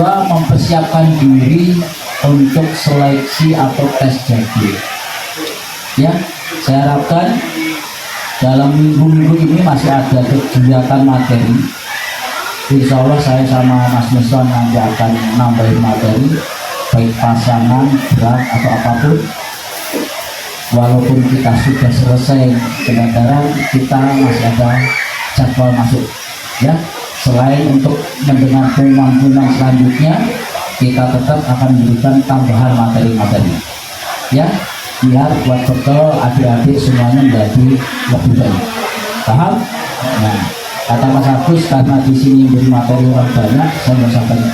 kedua mempersiapkan diri untuk seleksi atau tes jadi. Ya, saya harapkan dalam minggu-minggu ini masih ada kegiatan materi. Insya Allah saya sama Mas Nusron nanti akan nambahin materi, baik pasangan, berat atau apapun. Walaupun kita sudah selesai pendaftaran, kita masih ada jadwal masuk. Ya, selain untuk mendengar pengumuman selanjutnya, kita tetap akan memberikan tambahan materi-materi. Ya, biar buat betul adik-adik semuanya menjadi lebih baik. Paham? Nah, kata Mas Agus, karena di sini beri materi orang banyak, saya nggak usah banyak.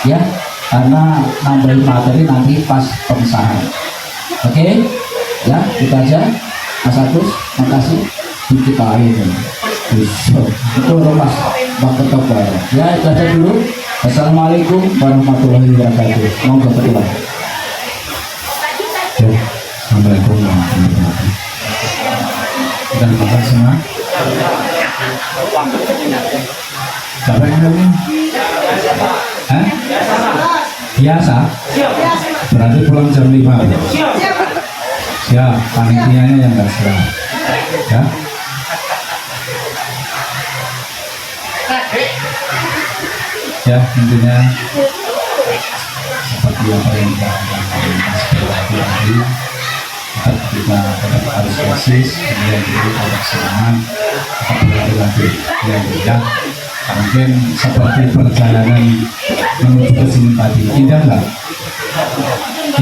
Ya, karena nambahin materi nanti pas pengesahan. Oke? Ya, itu aja. Mas Agus, makasih. Kita ini. Itu Mas Bapak ya, itu aja dulu. Assalamualaikum warahmatullahi wabarakatuh. Monggo berdoa. Assalamualaikum warahmatullahi wabarakatuh. Kita makan semua. Siapa yang ini? Biasa. Berarti pulang jam 5. Siap. Panitianya yang nggak siap. Ya. Ya, intinya seperti apa yang kita berhati-hati, kita tetap harus eksis, kemudian kita harus semangat, tetap berhati-hati. Ya, mungkin seperti perjalanan menuju ke sini tadi, indah nggak?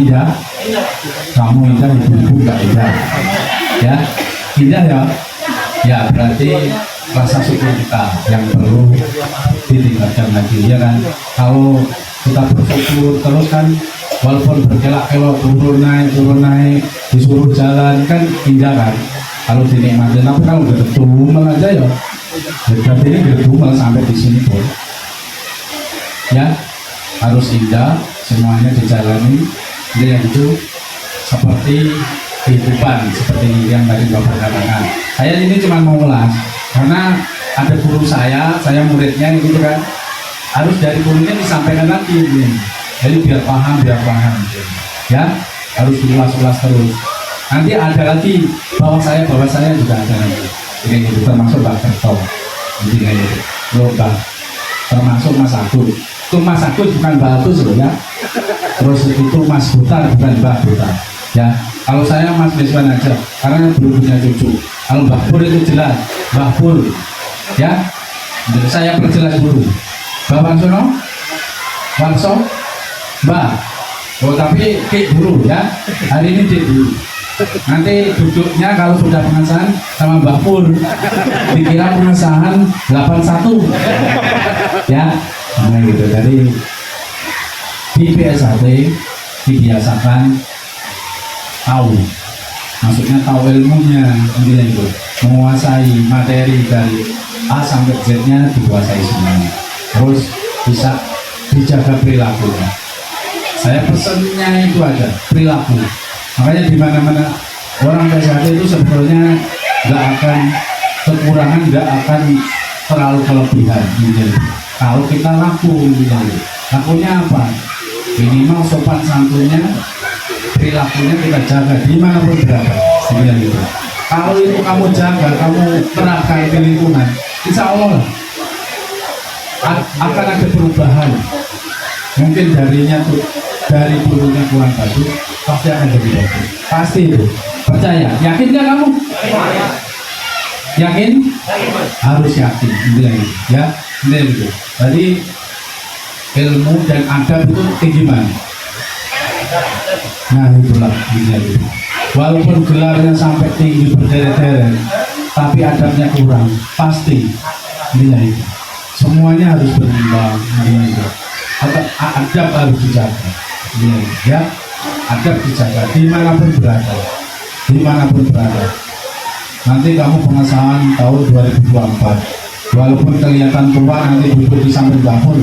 Indah? Kamu indah, ibu-ibu nggak indah? Ya, indah ya? Ya, berarti rasa syukur kita yang perlu ditingkatkan lagi, ya kan? Kalau kita bersyukur terus kan, walaupun berkelak-kelok turun naik disuruh jalan kan indah kan, kalau dinikmati. Tapi kalau gedumel aja ya berarti ini gedumel sampai di sini pun ya harus indah, semuanya dijalani. Jadi itu seperti kehidupan, seperti yang tadi Bapak katakan. Saya ini cuma mau ulas karena ada guru saya muridnya gitu kan, harus dari gurunya disampaikan lagi ini. Jadi biar paham ya, harus diulas-ulas terus. Nanti ada lagi bawah saya juga ada lagi ini gitu, termasuk Mbak Kerto intinya itu Mbak, termasuk Mas Agus. Itu Mas Agus bukan Mbak Agus loh ya. Terus itu Mas Butar bukan Mbak Butar ya. Kalau saya Mas Deswan aja karena belum punya cucu. Kalau Mbak Pur itu jelas Mbak Pur ya. Saya perjelas dulu Mbak Warso Mbak. Oh tapi Kik dulu ya. Hari ini Dik dulu. Nanti duduknya kalau sudah pengesahan sama Mbak Pur dikira pengesahan 81 ya. Nah gitu. Jadi di PSAT dibiasakan tahu, maksudnya tahu ilmunya, itu menguasai materi dari A sampai Z nya dikuasai semuanya, terus bisa dijaga perilakunya. Saya pesennya itu aja perilaku. Makanya di mana-mana orang PSAT itu sebetulnya nggak akan kekurangan, nggak akan terlalu kelebihan. Kalau kita lakunya apa? Minimal sopan santunnya, perilakunya kita jaga dimanapun berada. Gitu. Kalau itu kamu jaga, kamu terapkan di lingkungan, insya Allah akan ada perubahan. Mungkin dari dulunya kurang bagus, pasti akan jadi bagus. Pasti itu. Percaya? Yakin nggak kamu? Yakin? Harus yakin. Ya, gitu. Jadi ilmu dan adab itu tinggi mana? Nah itulah gitu. Walaupun gelarnya sampai tinggi berderet-deret, tapi adabnya kurang, pasti itu. Semuanya harus berimbang. Adab harus dijaga. Ya, adab dijaga dimanapun berada. Nanti kamu pengesahan tahun 2024, walaupun kelihatan tua nanti duduk di samping dapur.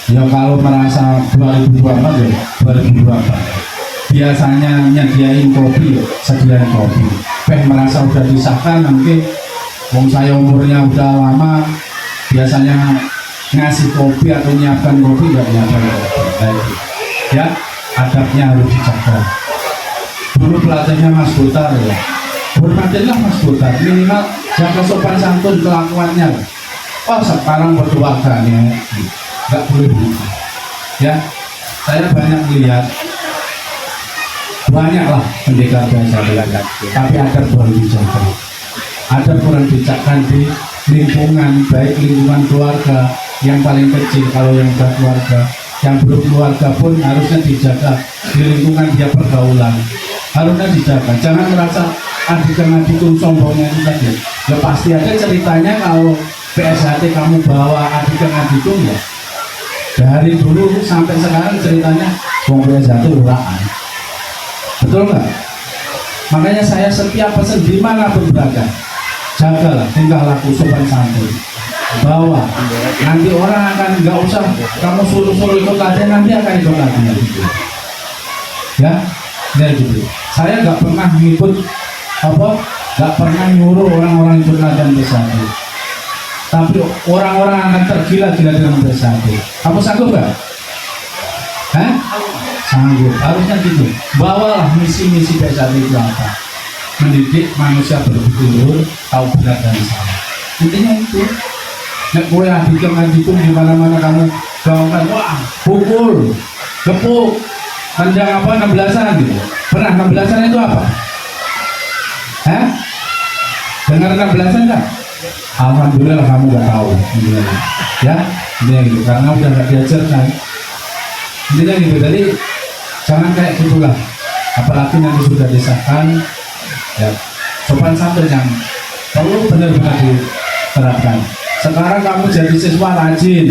Ya kalau merasa 2024 ya 2024. Biasanya nyediain kopi, sediain kopi. Merasa udah disahkan nanti, wong saya umurnya udah lama, biasanya ngasih kopi atau nyiapkan kopi nggak nyiapkan kopi. Baik. Ya, adabnya harus dijaga. Dulu pelatihnya Mas Botar ya, hormatilah Mas Botar, minimal jaga sopan santun kelakuannya. Oh sekarang berkeluarganya nggak boleh begitu. Ya, saya banyak melihat banyaklah pendekar biasa belajar, tapi ada kurang dijaga, ada kurang bijakan di lingkungan, baik lingkungan keluarga yang paling kecil kalau yang sudah keluarga, yang belum keluarga pun harusnya dijaga di lingkungan dia pergaulan, harusnya dijaga. Jangan merasa adik-adik itu sombongnya itu tadi. Ya pasti ada ceritanya kalau PSHT kamu bawa adik-adik itu ya. Dari dulu sampai sekarang ceritanya PSHT uraan. Betul nggak? Makanya saya setiap pesan dimanapun berada, jagalah tingkah laku sopan santun. Bawa nanti orang akan nggak usah kamu suruh ikut latihan, nanti akan ikut latihan. Ya, ya gitu. Saya nggak pernah ngikut nggak pernah nyuruh orang-orang ikut latihan bersatu. Tapi orang-orang akan tergila-gila dengan bersatu. Kamu sanggup nggak? Hah? Sanggup. Harusnya gitu. Bawalah misi-misi bersatu itu apa? Mendidik manusia berpikir, tahu benar dan salah. Intinya itu. Nek kowe adik-adik di mana-mana kamu gaungkan, wah, pukul, gepuk, panjang apa 16-an gitu. Pernah 16-an itu apa? Hah? Dengar 16-an enggak? Alhamdulillah kamu nggak tahu, ya, ini gitu, karena udah nggak diajarkan. Intinya gitu, jadi jangan kayak gitulah. Apalagi nanti sudah disahkan, ya, sopan santun yang perlu benar-benar diterapkan. Sekarang kamu jadi siswa rajin,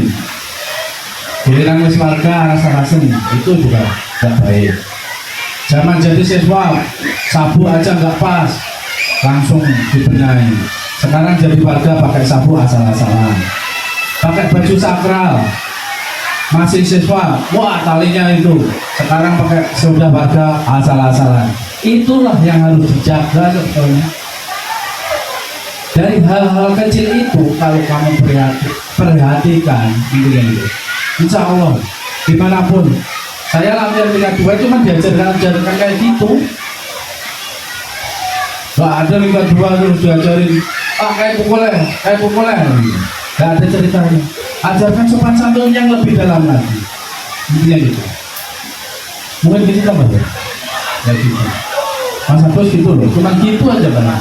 giliran wis warga rasa-rasen, itu juga nggak baik. Zaman jadi siswa sabu aja nggak pas, langsung dibenahi. Sekarang jadi warga pakai sabu asal-asalan, pakai baju sakral, masih siswa, wah talinya itu. Sekarang pakai sudah warga asal-asalan. Itulah yang harus dijaga sebetulnya. Dari hal-hal kecil itu kalau kamu perhatikan, gitu. Insya Allah dimanapun. Saya latihan tingkat 2 cuma diajarkan kayak gitu. Gak ada tingkat 2 terus diajarin kayak pukulnya. Gak ada ceritanya. Ajarkan sopan santun yang lebih dalam lagi. Intinya gitu. Mungkin gitu kan Mas? Ya gitu. Mas Agus gitu loh. Cuma gitu aja benar.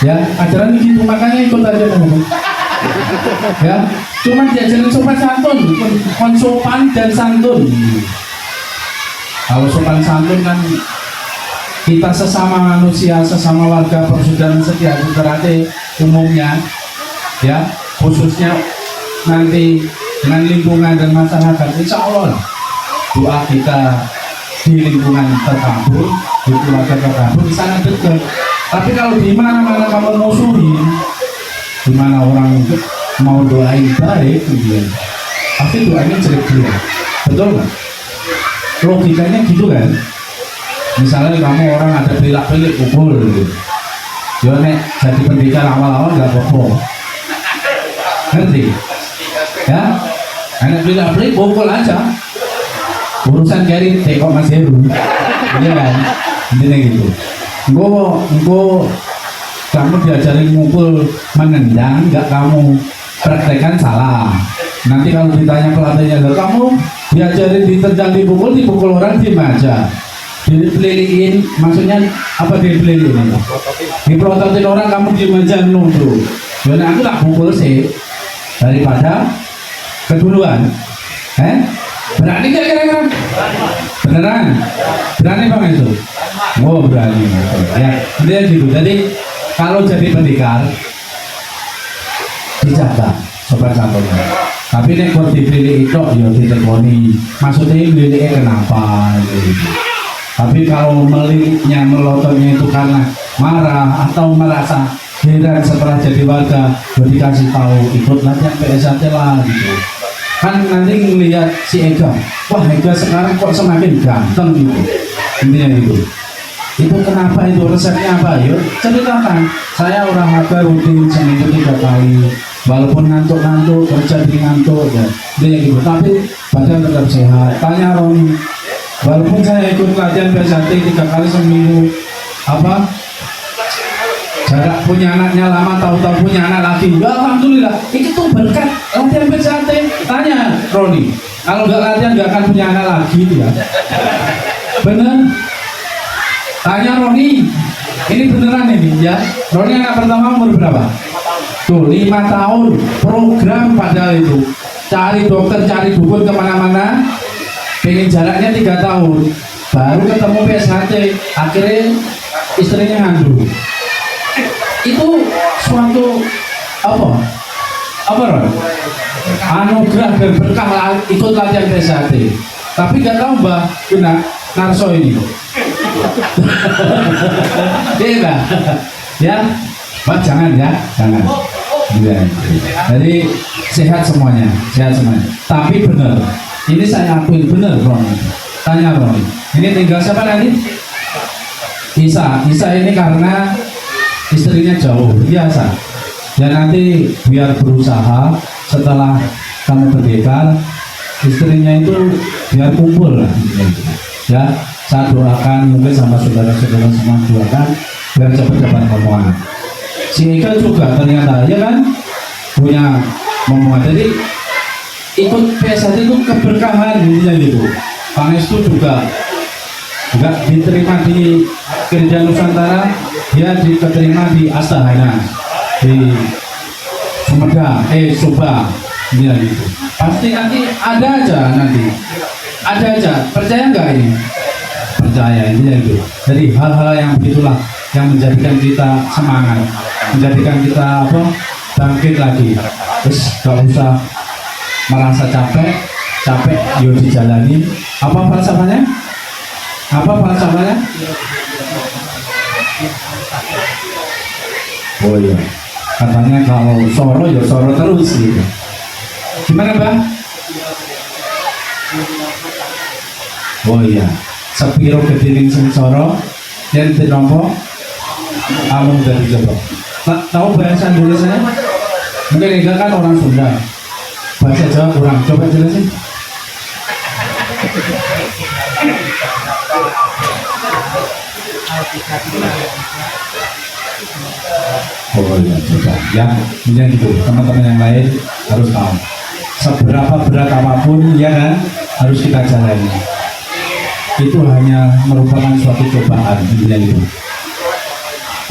Ya, ajaran gitu, makanya ikut aja teman-teman. Ya, cuma diajarin sopan santun, sopan dan santun. Kalau sopan santun kan kita sesama manusia, sesama warga persaudaraan setia berarti umumnya, ya, khususnya nanti dengan lingkungan dan masyarakat, insya Allah doa kita di lingkungan terkabul, di keluarga terkabul sangat dekat. Tapi kalau di mana-mana kamu musuhin, di mana orang mau doain baik, pasti doanya jelek-jelek. Betul nggak? Logikanya gitu kan? Misalnya kamu orang ada pelak-pelik pukul, gitu. Ya nek jadi pendekar awal-awal nggak apa-apa. Ngerti? Ya? Nek pelak-pelik pukul aja. Urusan kiri tekok Mas Heru. Iya kan? Intinya gitu. Engko kamu diajarin mukul menendang, nggak kamu praktekkan salah. Nanti kalau ditanya pelatihnya, kamu diajarin ditendang, dipukul orang diem aja. Dipeliliin, maksudnya apa dipeliliin? Diprototin orang, kamu diem aja nunduk. Jadi aku tak pukul sih daripada keduluan. Berani gak kira-kira? Beneran? Berani Bang itu? Oh berani. Ya, dia gitu. Jadi kalau jadi pendekar dijaga sopan santunnya. Tapi nek kok dipilih itu ya ditekoni. Maksudnya pilihnya kenapa? Gitu. Tapi kalau meliriknya, melototnya itu karena marah atau merasa heran setelah jadi warga, dikasih tahu ikut latihan PSHT lah gitu. Kan nanti ngelihat si Ega, wah Ega sekarang kok semakin ganteng gitu. Intinya gitu. Itu kenapa, itu resepnya apa? Yuk ceritakan. Saya olahraga rutin seminggu 3 kali, walaupun ngantuk-ngantuk kerja di ngantuk ya dia gitu, tapi badan tetap sehat. Tanya Roni, walaupun saya ikut latihan PSAT 3 kali seminggu, apa jarak punya anaknya lama, tahu-tahu punya anak lagi, ya alhamdulillah, itu tuh berkat latihan PSAT. Tanya Roni, kalau nggak latihan nggak akan punya anak lagi itu ya, bener. Tanya Roni, ini beneran ini ya. Roni anak pertama umur berapa? Tuh 5 tahun, program padahal itu cari dokter, cari dukun kemana-mana, pengen jaraknya 3 tahun, baru ketemu PSHT, akhirnya istrinya ngandung. Itu suatu apa Ron? Anugerah dan berkah ikut latihan PSHT. Tapi gak tahu Mbak kena narso ini. Iya ya, Mbak jangan ya, jangan. Ya. Jadi sehat semuanya, sehat semuanya. Tapi benar, ini saya akuin benar Ron. Tanya Ron, ini tinggal siapa nanti? Isa ini karena istrinya jauh, biasa. Dan nanti biar berusaha setelah kamu berdekar, istrinya itu biar kumpul lah. Ya, saya doakan mungkin sama saudara-saudara semua doakan biar cepat-cepat ngomongan. Si Eka juga ternyata ya kan punya ngomongan. Jadi ikut PSHT itu keberkahan intinya gitu. Pangestu juga enggak diterima di Gereja Nusantara, dia diterima di Astana di Sumedang, Subang, intinya gitu. Pasti nanti ada aja, percaya nggak ini? Percaya, intinya itu. Jadi hal-hal yang begitulah yang menjadikan kita semangat, menjadikan kita bangkit lagi. Terus gak usah merasa capek yuk dijalani. Apa falsafahnya? Oh iya, katanya kalau soro ya soro terus gitu. Gimana Bang? Oh iya, sepiro gedining sing soro yen dinompo amung dari coba. Tahu bahasa Indonesia? Mungkin enggak kan orang Sunda. Bahasa Jawa kurang. Coba jelasin. Oh iya, coba. Ya, kemudian gitu. Teman-teman yang lain harus tahu. Seberapa berat apapun, ya kan, harus kita jalani. Itu hanya merupakan suatu cobaan, kemudian itu.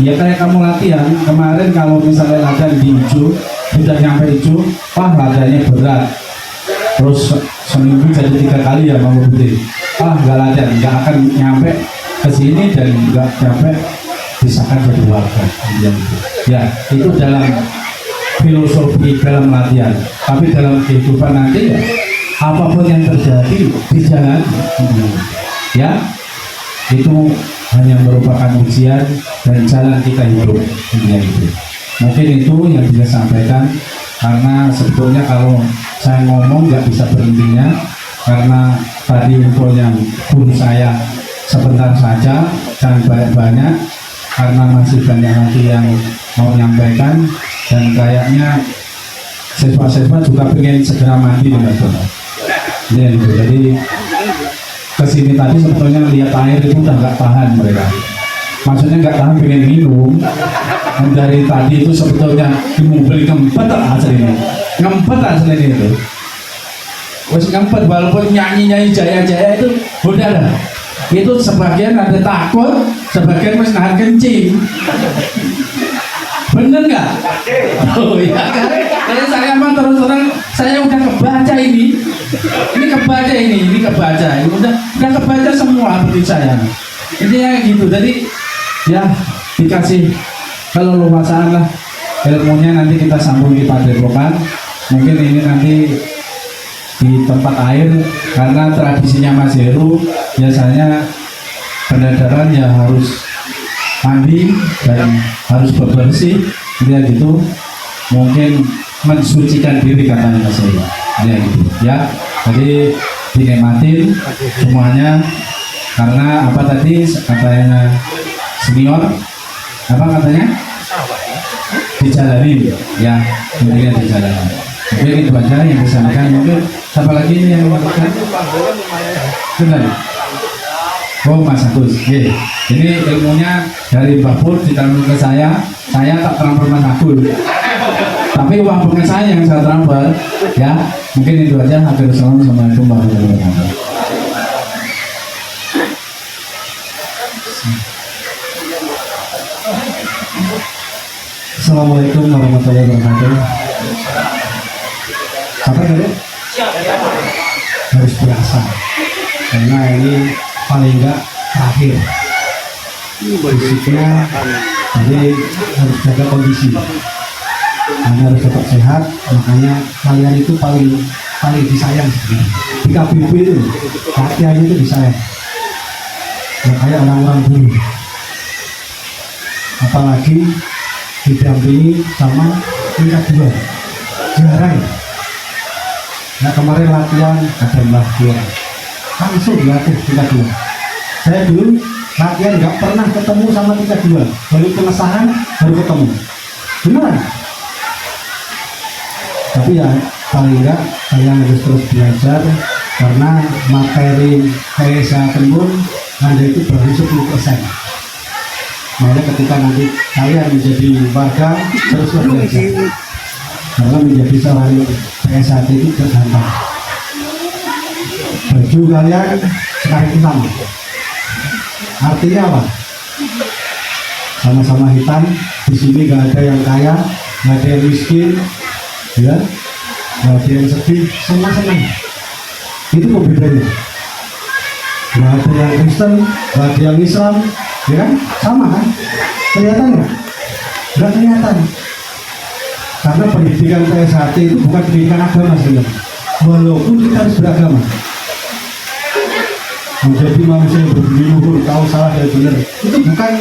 Ya kayak kamu latihan kemarin, kalau misalnya latihan di hijau sudah nyampe hijau, wah latihannya berat, terus seminggu jadi 3 kali ya mau putih, nggak latihan, nggak akan nyampe ke sini dan nggak nyampe disahkan jadi warga. Ya itu dalam filosofi dalam latihan, tapi dalam kehidupan nanti ya apapun yang terjadi di jalan ya itu hanya merupakan ujian dan jalan kita hidup. Mungkin itu yang bisa sampaikan, karena sebetulnya kalau saya ngomong nggak bisa berhentinya, karena tadi infonya pun saya sebentar saja, jangan banyak-banyak, karena masih banyak lagi yang mau menyampaikan, dan kayaknya siswa-siswa juga pengen segera mandi dengan Tuhan. Jadi kesini tadi sebetulnya lihat air itu udah nggak tahan mereka, maksudnya nggak tahan pengen minum. Dan dari tadi itu sebetulnya di mobil ngempet aslinya itu wes ngempet, walaupun nyanyi jaya-jaya itu udah lah, itu sebagian ada takut, sebagian masih nahan kencing. Bener nggak? Oh iya kan? Jadi saya mah terus terang, saya udah kebaca ini udah kebaca semua seperti saya. Intinya gitu. Jadi ya dikasih keleluasaan lah ilmunya, nanti kita sambung di Padepokan. Mungkin ini nanti di tempat air, karena tradisinya Mas Heru biasanya pendadaran ya harus mandi dan harus bersih, dia gitu, mungkin mensucikan diri katanya Mas Heru, dia gitu ya. Jadi dinikmatin semuanya, karena apa tadi katanya senior, apa katanya dijalani ya, intinya dijalani. Mungkin itu aja yang disampaikan. Mungkin siapa lagi yang melakukan? Benar. Oh Mas Agus, ini ilmunya dari Mbak Pur ditransfer ke saya tak transfer Mas Agus. Tapi uang bunga saya yang saya transfer, ya. Mungkin itu aja. Assalamualaikum warahmatullahi wabarakatuh. Assalamualaikum warahmatullahi wabarakatuh. Sabar tadi? Harus biasa, karena ini paling enggak terakhir. Fisiknya, jadi harus jaga kondisi. Anda harus tetap sehat, makanya kalian itu paling disayang sebenarnya. Di KBB itu, latihan itu disayang. Ya kayak orang-orang dulu. Apalagi didampingi sama tingkat 2 jarang. Nah kemarin latihan ada Mbah Dia langsung dilatih tingkat 2. Saya dulu latihan nggak pernah ketemu sama tingkat 2, baru pengesahan baru ketemu beneran. Tapi ya paling enggak kalian harus terus belajar, karena materi kesehatan pun Anda itu baru 10%. Makanya ketika nanti kalian menjadi warga terus belajar, karena menjadi seorang PSAT itu tergampang. Baju kalian sekarang hitam, artinya apa? Sama-sama hitam. Di sini nggak ada yang kaya, nggak ada yang miskin, ya, nggak ada yang sedih, semua senang. Itu pembedanya. Nggak ada yang Kristen, nggak ada yang Islam, ya kan? Sama kan? Kelihatan nggak? Nggak kelihatan. Karena pendidikan PSAT itu bukan pendidikan agama sebenarnya. Walaupun kita harus beragama. Menjadi manusia yang berbudi luhur, tahu salah dan benar. Itu bukan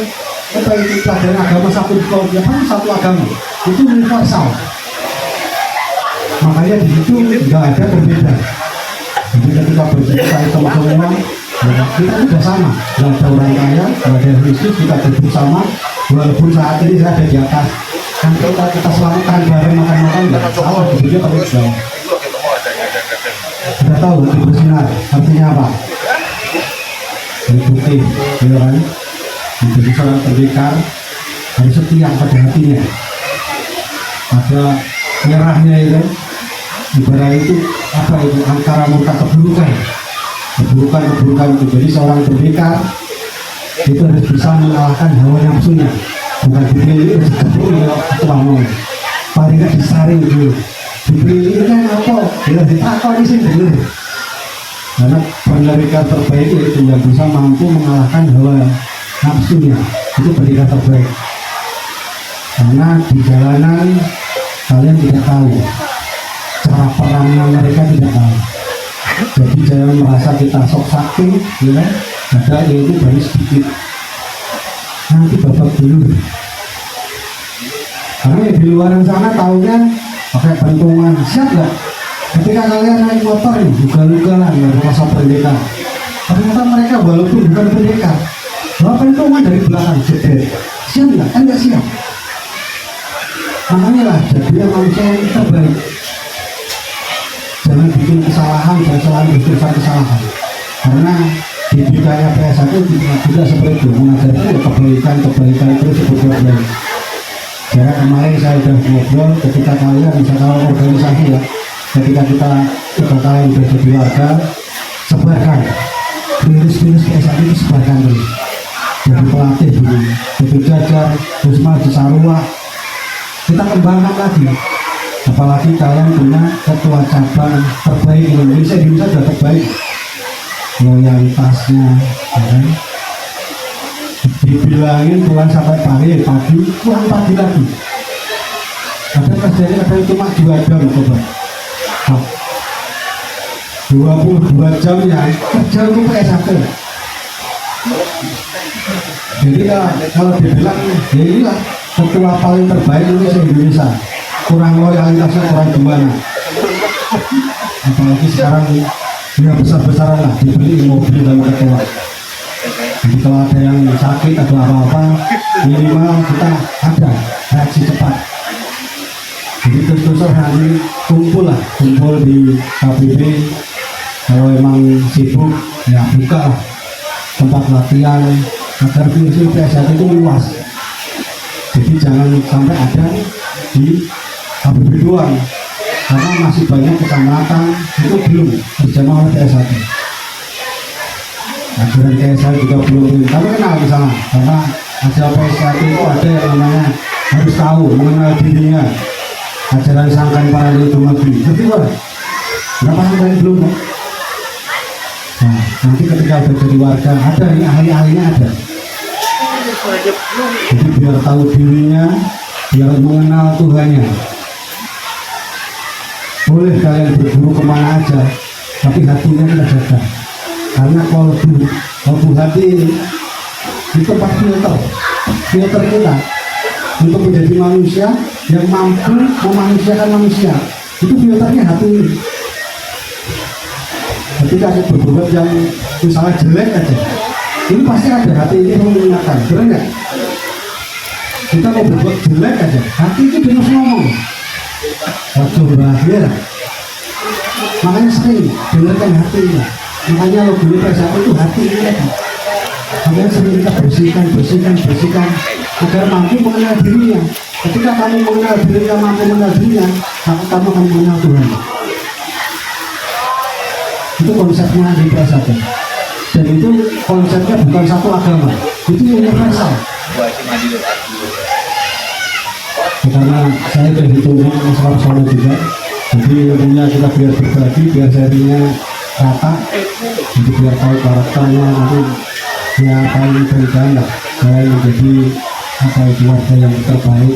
apa itu pelajaran agama satu sekolah, ya kan satu agama. Itu universal. Makanya di situ nggak ada perbedaan. Jadi ketika bercerita semua, ya, kita sudah sama. Nggak ada orang kaya, nggak ada yang Kristus, kita bersama. Walaupun saat ini saya ada di atas, kan kita selamatkan bareng makan-makan, nggak salah. Begitu kalau jauh. Kita tahu nanti bersinar artinya apa? Putih, ya kan? Menjadi seorang pendekar harus setia pada hatinya. Ada merahnya itu, ibarat itu apa itu angkara murka keburukan itu. Jadi seorang pendekar itu harus bisa mengalahkan hawa nafsunya, bukan dipilih dikebur atau mau paling nggak disaring dulu. Dipilih kan apa? Bila ditakon di sini dulu. Karena pendekar terbaik itu yang bisa mampu mengalahkan hawa nafsunya, itu pendekar terbaik. Karena di jalanan kalian tidak tahu cara perangnya, mereka tidak tahu. Jadi jangan merasa kita sok sakti, ya, ada itu baru sedikit. Nanti babak dulu. Karena di luar sana tahunya pakai pentungan, siap nggak? Ketika kalian naik motor nih, ugal-ugalan ya, merasa pendekar. Ternyata mereka walaupun bukan pendekar, bawa pentungan dari belakang, jeder. Siap nggak? Kan nggak siap. Makanya lah, jadi manusia yang terbaik. Jangan bikin kesalahan, kesalahan. Karena di bidangnya PSAT itu tidak seperti itu. Mengajarkan kebaikan terus seperti itu. Karena kemarin saya sudah ngobrol ketika kalian bisa tahu organisasi ya. Ketika kita kalian sudah jadi warga, sebarkan virus-virus PSAT itu, sebarkan terus. Jadi pelatih dulu, jadi jajar, terus maju sarua. Kita kembangkan lagi. Apalagi kalian punya ketua cabang terbaik di Indonesia sudah terbaik. Loyalitasnya, ya kan? Dibilangin pulang sampai pagi, pulang pagi lagi. Ada kerjanya kadang cuma 2 jam, coba. 22 jam ya kerja untuk PSAT. Jadi kalau dibilang ya inilah ketua paling terbaik Indonesia. Kurang loyalitasnya kurang gimana. Apalagi sekarang ya besar-besaran lah, dibeli mobil dan ketua. Jadi kalau ada yang sakit atau apa-apa minimal kita ada reaksi cepat. Jadi terus hari kumpul di KPB. Kalau emang sibuk ya buka lah tempat latihan agar fungsi PSHT itu luas. Jadi jangan sampai ada di KPB doang, karena masih banyak kecamatan itu belum dijamah oleh PSHT. Ajaran KSH juga belum, tapi kenal di sana, karena ajaran PSHT itu ada yang namanya harus tahu mengenal dirinya. Ajaran sangkan para itu negeri, tapi berapa sampai belum? Nah, nanti ketika udah jadi warga ada ini ahli-ahlinya ada. Jadi biar tahu dirinya, biar mengenal Tuhannya. Boleh kalian berburu kemana aja, tapi hatinya kita jaga. Karena kolbu hati ini di tempat filter kita untuk menjadi manusia yang mampu memanusiakan manusia. Itu filternya hati ini. Ketika ada berbuat yang misalnya jelek aja, ini pasti ada hati ini mengingatkan, benar nggak? Kita mau berbuat jelek aja, hati itu terus ngomong. Waktu bahagia, makanya sering dengarkan hati ini. Makanya logo PSHT itu hati ini lagi. Makanya sering kita bersihkan agar mampu mengenal dirinya. Ketika kamu mengenal dirinya, mampu mengenal dirinya, maka kamu akan mengenal Tuhan. Itu konsepnya di PSHT. Dan itu konsepnya bukan satu agama, itu universal. Karena saya berhitung masalah sana juga, jadi ilmunya kita biar berbagi, biar sharingnya rata, jadi biar tahu karakternya nanti ya paling berikan lah. Saya menjadi keluarga yang terbaik,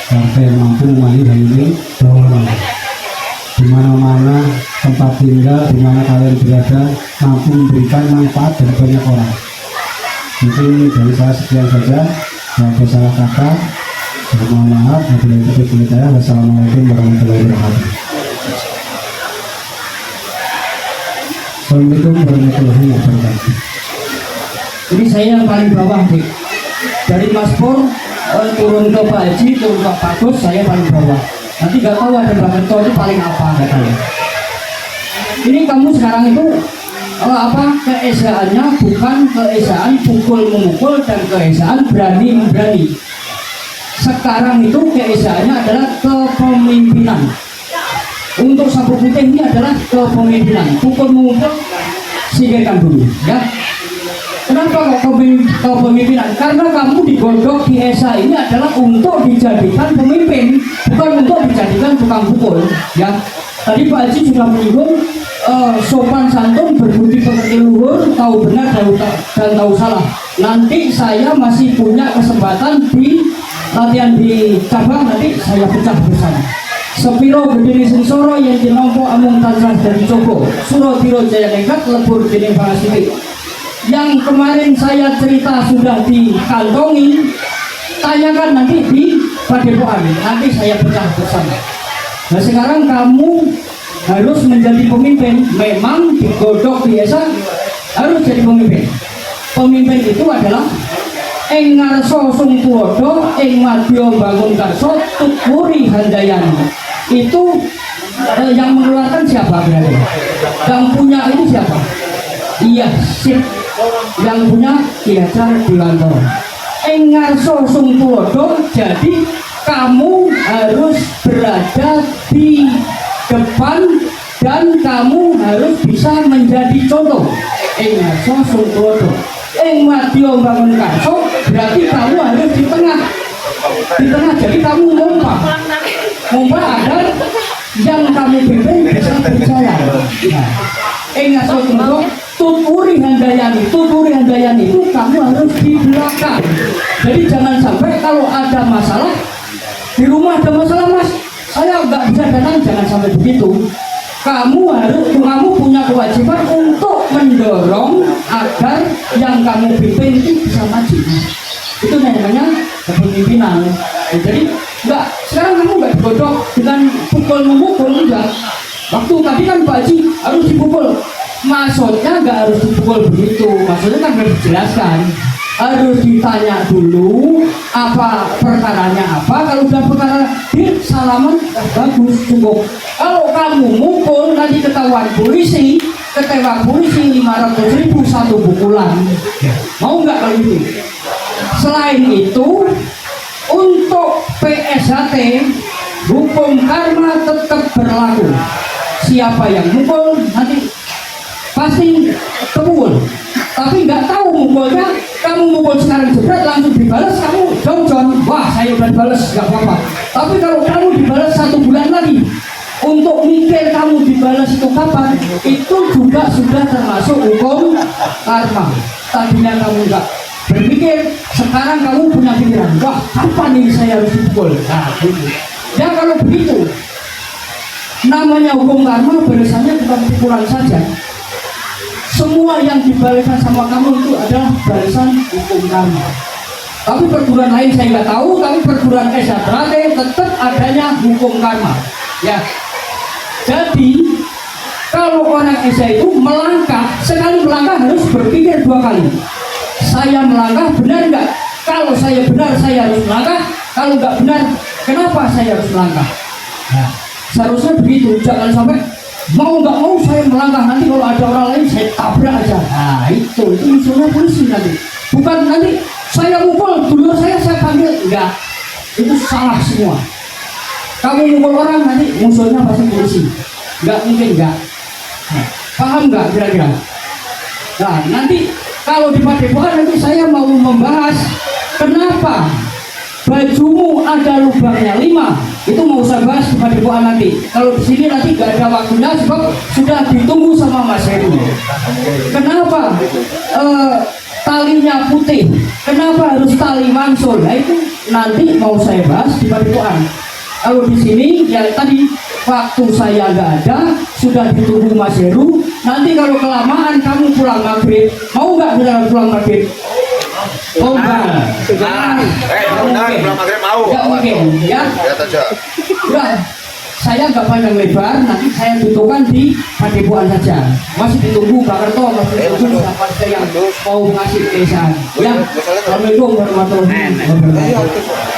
keluarga yang mampu melayani dan ini di mana-mana tempat tinggal, di mana kalian berada, mampu memberikan manfaat dari banyak orang. Mungkin dari saya sekian saja. Yang salah kata, mohon maaf. Wassalamualaikum warahmatullahi wabarakatuh. Assalamualaikum warahmatullahi wabarakatuh. Ini saya yang paling bawah, Dik. Dari Mas Pur turun ke Pak Haji, turun ke Pak Gus, saya paling bawah. Nanti nggak tahu ada Mbak Kerto itu paling apa, nggak tahu. Ini kamu sekarang itu keesaannya bukan keesaan pukul memukul dan keesaan berani memberani. Sekarang itu keesaannya adalah kepemimpinan. Untuk sapu putih ini adalah kepemimpinan. Pukul memukul singkirkan dulu, ya. Kenapa kok kepemimpinan? Karena kamu digodok di ESA ini adalah untuk dijadikan pemimpin, bukan untuk dijadikan tukang pukul, ya. Tadi Pak Haji sudah menyinggung sopan santun, berbudi pekerti luhur, tahu benar dan tahu salah. Nanti saya masih punya kesempatan di latihan di cabang, nanti saya pecah bersama. Sepiro berdiri sengsoro yang dinompo amung tansah dari Joko, Suro Tiro Jaya Nekat lebur dini Pangasiti. Yang kemarin saya cerita sudah dikantongi, tanyakan nanti di Padepokan, nanti saya pecah bersama. Nah sekarang kamu harus menjadi pemimpin. Memang digodok biasa harus jadi pemimpin. Pemimpin itu adalah ing ngarsa sung tuwada, ing madya bangun karsa, tukuri handayani. Itu yang mengeluarkan siapa berarti? Yang punya itu siapa? Iya, sip. Yang punya Ki Hajar Dewantara. Ing ngarsa sung tuwada, jadi kamu harus berada di depan dan kamu harus bisa menjadi contoh. Ing ngarsa sung tuwada, ing madya bangun karsa, berarti kamu harus di tengah. Di tengah, jadi kamu mumpah agar yang kamu pimpin bisa berjalan. Nah, ingat soal tuturi handayani itu kamu harus di belakang. Jadi jangan sampai kalau ada masalah di rumah, ada masalah Mas, saya nggak bisa datang, jangan sampai begitu. Kamu punya kewajiban untuk mendorong agar yang kamu pimpin itu bisa maju. Itu namanya kepemimpinan. Jadi sekarang kamu nggak digodok dengan pukul memukul, enggak. Waktu tadi kan Pak Haji harus dipukul, maksudnya nggak harus dipukul begitu, maksudnya kan harus dijelaskan. harus ditanya dulu apa perkaranya apa. Kalau udah perkara di salaman bagus cukup. Kalau kamu mukul nanti ketahuan polisi, ketahuan polisi 500.000 satu pukulan. Mau nggak kalau itu? Selain itu untuk PSHT hukum karma tetap berlaku. Siapa yang mukul nanti pasti kepukul. Tapi nggak tahu mukulnya, kamu mukul sekarang jebret langsung dibalas, kamu jauh-jauh, wah saya udah dibalas nggak apa-apa. Tapi kalau kamu dibalas 1 bulan lagi, untuk mikir kamu dibalas itu kapan, itu juga sudah termasuk hukum karma. Tadinya kamu nggak berpikir, sekarang kamu punya pikiran, wah kapan ini saya harus dipukul. Nah, gitu. Ya kalau begitu, namanya hukum karma balasannya bukan pukulan saja. Semua yang dibalaskan sama kamu itu adalah balasan hukum karma. Tapi perguruan lain saya nggak tahu, tapi perguruan SHT tetap adanya hukum karma. Ya. Jadi kalau orang SH itu melangkah, sekali melangkah harus berpikir 2 kali. Saya melangkah benar nggak? Kalau saya benar saya harus melangkah. Kalau nggak benar, kenapa saya harus melangkah? Nah, seharusnya begitu. Jangan sampai mau nggak mau saya melangkah, nanti kalau ada orang lain saya tabrak aja. Nah itu musuhnya polisi nanti. Bukan nanti saya mukul dulu saya panggil, enggak. Itu salah semua. Kamu mukul orang nanti musuhnya pasti polisi. Enggak mungkin enggak. Nah, paham nggak kira-kira? Nah nanti kalau di Padepokan nanti saya mau membahas kenapa bajumu ada lubangnya 5, itu mau saya bahas di Padepokan nanti. Kalau di sini nanti nggak ada waktunya sebab sudah ditunggu sama Mas Heru. Kenapa talinya putih? Kenapa harus tali mansul? Nah itu nanti mau saya bahas di Padepokan. Kalau di sini ya tadi waktu saya nggak ada, sudah ditunggu Mas Heru. Nanti kalau kelamaan kamu pulang maghrib, mau nggak kita pulang maghrib? Oh enggak. Benar, pulang maghrib mau. Enggak mungkin, ya. Lihat aja. Udah, saya nggak panjang lebar, nanti saya butuhkan di Padepokan saja. Masih ditunggu Pak Kerto, masih ditunggu siapa saja yang mau ngasih kesan. Ya, Assalamualaikum warahmatullahi wabarakatuh.